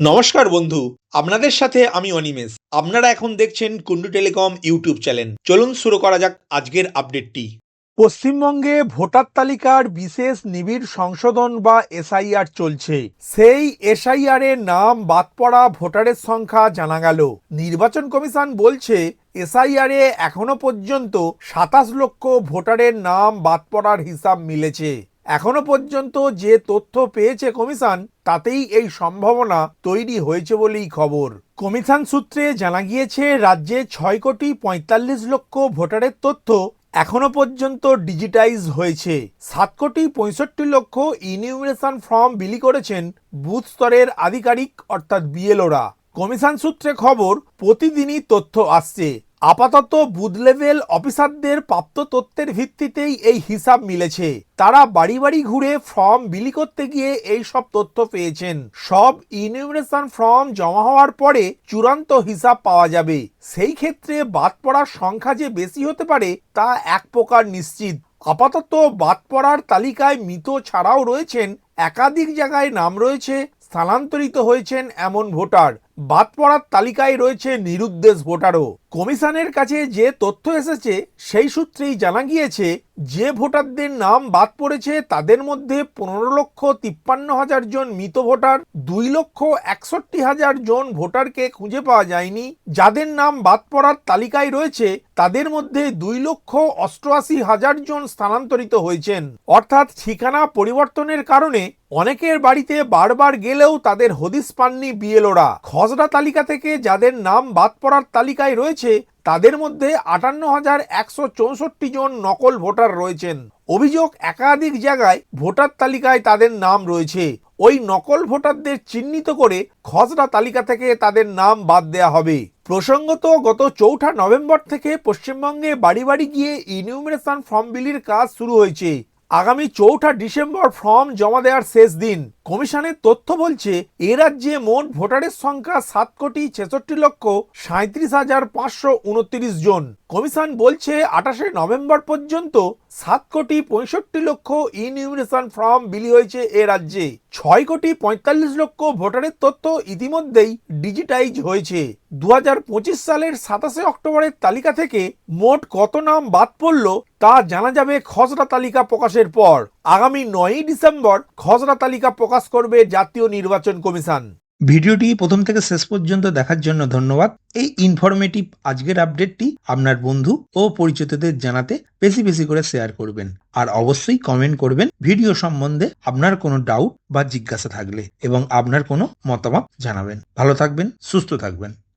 নমস্কার বন্ধু, আপনাদের সাথে আমি অনিমেষ। আপনারা এখন দেখছেন কুন্ডু টেলিকম ইউটিউব চ্যানেল। চলুন শুরু করা যাক আজকের আপডেটটি। পশ্চিমবঙ্গে ভোটার তালিকার বিশেষ নিবিড় সংশোধন বা এসআইআর চলছে। সেই এসআইআর এর নাম বাদ পড়া ভোটারের সংখ্যা জানা গেল। নির্বাচন কমিশন বলছে এসআইআর এ এখনো পর্যন্ত 27 লক্ষ ভোটারের নাম বাদ পড়ার হিসাব মিলেছে। এখনো পর্যন্ত যে তথ্য পেয়েছে কমিশন, তাতেই এই সম্ভাবনা তৈরি হয়েছে বলেই খবর। কমিশন সূত্রে জানা গিয়েছে, রাজ্যে 6,45,00,000 ভোটারের তথ্য এখনো পর্যন্ত ডিজিটাইজ হয়েছে। 7,65,00,000 ইনিউমারেশন ফর্ম বিলি করেছেন বুথ স্তরের আধিকারিক অর্থাৎ বিএলওরা। কমিশন সূত্রে খবর, প্রতিদিনই তথ্য আসছে। আপাতত বুথ লেভেল অফিসারদের প্রাপ্ত তথ্যের ভিত্তিতেই এই হিসাব মিলেছে। তারা বাড়ি বাড়ি ঘুরে ফর্ম বিলি করতে গিয়ে এই সব তথ্য পেয়েছেন। সব ইনিউমারেশন ফর্ম জমা হওয়ার পরে চূড়ান্ত হিসাব পাওয়া যাবে। সেই ক্ষেত্রে বাদ পড়ার সংখ্যা যে বেশি হতে পারে তা এক প্রকার নিশ্চিত। আপাতত বাদ পড়ার তালিকায় মৃত ছাড়াও রয়েছেন, একাধিক জায়গায় নাম রয়েছে স্থানান্তরিত হয়েছেন এমন ভোটার। বাদ পড়ার তালিকায় রয়েছে নিরুদ্দেশ ভোটারও। কমিশনের কাছে যে তথ্য এসেছে সেই সূত্রেই জানা গিয়েছে, যে ভোটারদের নাম বাদ পড়েছে তাদের মধ্যে 15,53,000 জন মৃত ভোটার, 2,61,000 জন ভোটারকে খুঁজে পাওয়া যায়নি। যাদের নাম বাদ পড়ার তালিকায় রয়েছে তাদের মধ্যে 2,88,000 জন স্থানান্তরিত হয়েছেন। অর্থাৎ ঠিকানা পরিবর্তনের কারণে অনেকের বাড়িতে বারবার গেলেও তাদের হদিস পাননি বিএলওরা। খসড়া তালিকা থেকে যাদের নাম বাদ পড়ার তালিকায় রয়েছে তাদের মধ্যে 58,164 জন নকল ভোটার রয়েছেন। অভিযোগ, একাধিক জায়গায় ভোটার তালিকায় তাদের নাম রয়েছে। ওই নকল ভোটারদের চিহ্নিত করে খসড়া তালিকা থেকে তাদের নাম বাদ দেওয়া হবে। প্রসঙ্গত, গত 4 নভেম্বর থেকে পশ্চিমবঙ্গে বাড়ি বাড়ি গিয়ে ইনিউমারেশন ফর্ম বিলির কাজ শুরু হয়েছে। আগামী 4 ডিসেম্বর ফর্ম জমা দেওয়ার শেষ দিন। কমিশনের তথ্য বলছে, এ রাজ্যে মোট ভোটারের সংখ্যা 7,66,37,529 জন। কমিশন বলছে 28 নভেম্বর পর্যন্ত 7,65,00,000 ইনিউমারেশন ফর্ম বিলি হয়েছে এ রাজ্যে। 6,45,00,000 ভোটারের তথ্য ইতিমধ্যেই ডিজিটাইজ হয়েছে। 2025 সালের 27 অক্টোবরের তালিকা থেকে মোট কত নাম বাদ পড়ল তা জানা যাবে খসড়া তালিকা প্রকাশের পর। আগামী 9 ডিসেম্বর খসড়া তালিকা প্রকাশ করবে জাতীয় নির্বাচন কমিশন। ভিডিওটি প্রথম থেকে শেষ পর্যন্ত দেখার জন্য ধন্যবাদ। এই ইনফরমেটিভ আজকের আপডেটটি আপনার বন্ধু ও পরিচিতদের জানাতে বেশি বেশি করে শেয়ার করবেন। আর অবশ্যই কমেন্ট করবেন ভিডিও সম্বন্ধে আপনার কোনো ডাউট বা জিজ্ঞাসা থাকলে, এবং আপনার কোনো মতামত জানাবেন। ভালো থাকবেন, সুস্থ থাকবেন।